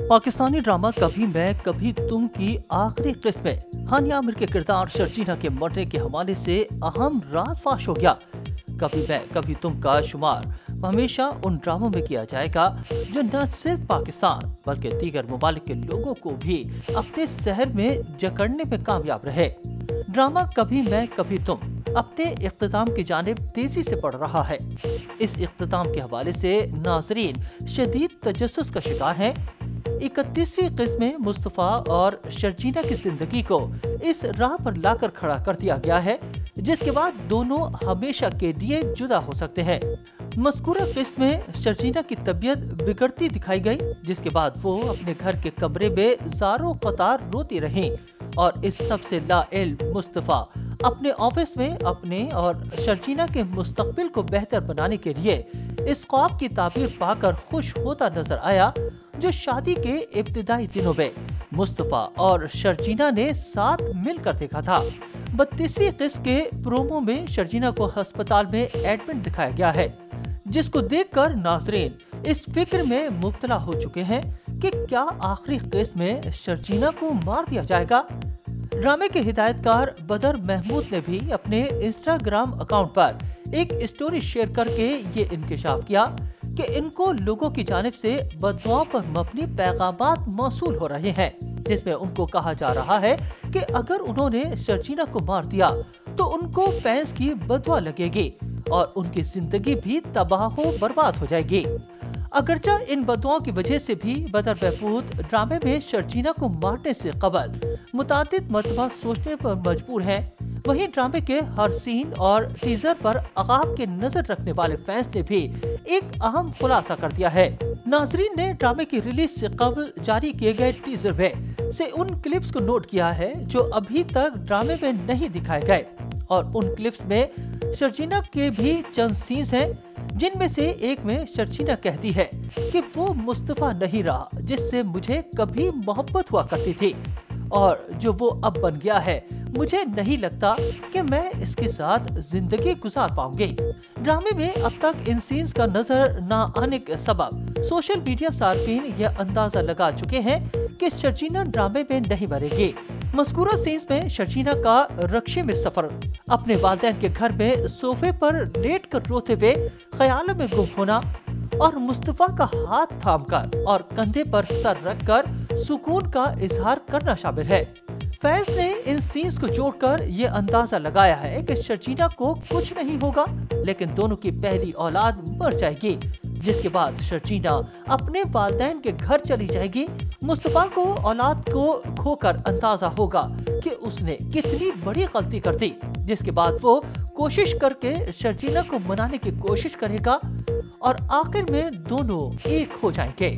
Pakistani drama कभी मैं कभी तुम की आखिरी किस्त में हानिया आमिर के किरदार शर्जीना के मरने के हवाले से अहम राज फाश हो गया। कभी मैं कभी तुम का शुमार हमेशा उन ड्रामों में किया जाएगा जो न सिर्फ पाकिस्तान बल्कि दीगर ममालिक के लोगों को भी अपने शहर में जकड़ने में कामयाब रहे। ड्रामा कभी मैं कभी तुम अपने इख्तिताम की जानिब तेजी से बढ़ रहा है। इस इख्तिताम के हवाले से नाजरीन शदीद तजस्सुस का शिकार हैं। 31वीं किस्त में मुस्तफ़ा और शर्जीना की जिंदगी को इस राह पर लाकर खड़ा कर दिया गया है जिसके बाद दोनों हमेशा के लिए जुदा हो सकते हैं। मज़कूरा किस्त में शर्जीना की तबीयत बिगड़ती दिखाई गई जिसके बाद वो अपने घर के कमरे में ज़ारो क़तार रोती रहीं और इस सब से लाइल्म मुस्तफ़ा अपने ऑफिस में अपने और शर्जीना के मुस्तकबिल को बेहतर बनाने के लिए इस ख्वाब की ताबीर पाकर खुश होता नजर आया जो शादी के इब्तिदाई दिनों में मुस्तफ़ा और शर्जीना ने साथ मिलकर देखा था। 32वीं किस्त के प्रोमो में शर्जीना को अस्पताल में एडमिट दिखाया गया है जिसको देखकर नाजरीन इस फिक्र में मुब्तला हो चुके हैं कि क्या आखिरी किस्त में शर्जीना को मार दिया जाएगा। ड्रामे के हिदायतकार बदर महमूद ने भी अपने इंस्टाग्राम अकाउंट पर एक स्टोरी शेयर करके ये इंकशाफ किया कि इनको लोगों की जानिब से बददुआओं पर मबनी पैगामात मौसूल हो रहे हैं जिसमें उनको कहा जा रहा है कि अगर उन्होंने शर्जीना को मार दिया तो उनको फैंस की बददुआ लगेगी और उनकी जिंदगी भी तबाह बर्बाद हो जाएगी। अगरचा इन बददुआओं की वजह से भी बदर महमूद ड्रामे में शर्जीना को मारने से कबल मुतादिद मरतबा सोचने पर मजबूर हैं। वहीं ड्रामे के हर सीन और टीजर पर अगाब के नजर रखने वाले फैंस ने भी एक अहम खुलासा कर दिया है। नाजरीन ने ड्रामे की रिलीज से कबल जारी किए गए टीजर में से उन क्लिप्स को नोट किया है जो अभी तक ड्रामे में नहीं दिखाए गए और उन क्लिप्स में शर्जीना के भी चंद सीन्स हैं जिनमें से एक में शर्जीना कहती है कि वो मुस्तफ़ा नहीं रहा जिससे मुझे कभी मोहब्बत हुआ करती थी और जो वो अब बन गया है मुझे नहीं लगता कि मैं इसके साथ जिंदगी गुजार पाऊंगी। ड्रामे में अब तक इन सीन्स का नजर न आने के सबब सोशल मीडिया सार्फिन यह अंदाजा लगा चुके हैं कि शर्जीना ड्रामे में नहीं मरेगी। मज़कूरा सीन्स में शर्जीना का रक्शे में सफर, अपने वालिदैन के घर में सोफे पर लेट कर रोते हुए ख्यालों में गुम होना और मुस्तफ़ा का हाथ थामकर और कंधे पर सर रखकर सुकून का इजहार करना शामिल है। फैंस ने इन सीन्स को जोड़कर ये अंदाजा लगाया है कि शर्जीना को कुछ नहीं होगा लेकिन दोनों की पहली औलाद मर जाएगी जिसके बाद शर्जीना अपने वालिदैन के घर चली जाएगी। मुस्तफ़ा को औलाद को खोकर अंदाजा होगा कि उसने कितनी बड़ी गलती कर दी जिसके बाद वो कोशिश करके शर्जीना को मनाने की कोशिश करेगा और आखिर में दोनों एक हो जाएंगे।